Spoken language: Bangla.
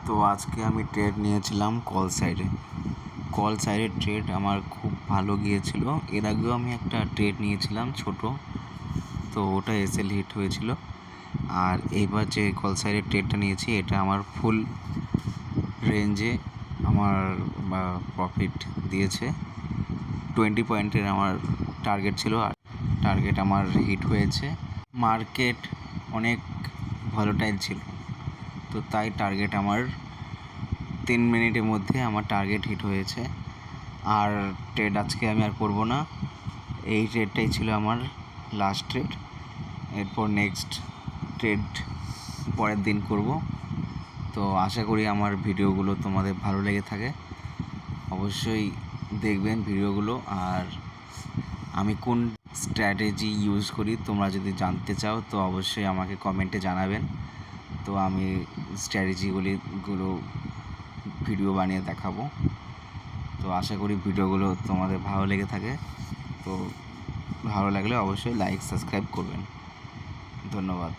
তো আজকে আমি ট্রেড নিয়েছিলাম কল সাইডের ট্রেড আমার খুব ভালো গিয়েছিল। এর আগেও আমি একটা ট্রেড নিয়েছিলাম ছোট, তো ওটা এসএল হিট হয়েছিল। আর এইবার যে কল সাইডের ট্রেডটা নিয়েছি এটা আমার ফুল রেঞ্জে আমার প্রফিট দিয়েছে। 20 পয়েন্টের আমার টার্গেট ছিল, আর টার্গেট আমার হিট হয়েছে। মার্কেট অনেক ভলোটাইল ছিল, তো তাই টার্গেট আমার 3 মিনিটের মধ্যে আমার টার্গেট হিট হয়েছে। আর ট্রেড আজকে আমি আর করব না, এই ট্রেডটাই ছিল আমার লাস্ট ট্রেড। এরপর নেক্সট ট্রেড পরের দিন করব। তো আশা করি আমার ভিডিওগুলো তোমাদের ভালো লেগে থাকে, অবশ্যই দেখবেন ভিডিওগুলো। আর আমি কোন স্ট্র্যাটেজি ইউজ করি তোমরা যদি জানতে চাও তো অবশ্যই আমাকে কমেন্টে জানাবেন। তো আমি স্ট্র্যাটেজিগুলো ভিডিও বানিয়ে দেখাবো। তো আশা করি ভিডিওগুলো তোমাদের ভালো লেগে থাকে। তো ভালো লাগলে অবশ্যই লাইক সাবস্ক্রাইব করবেন। ধন্যবাদ।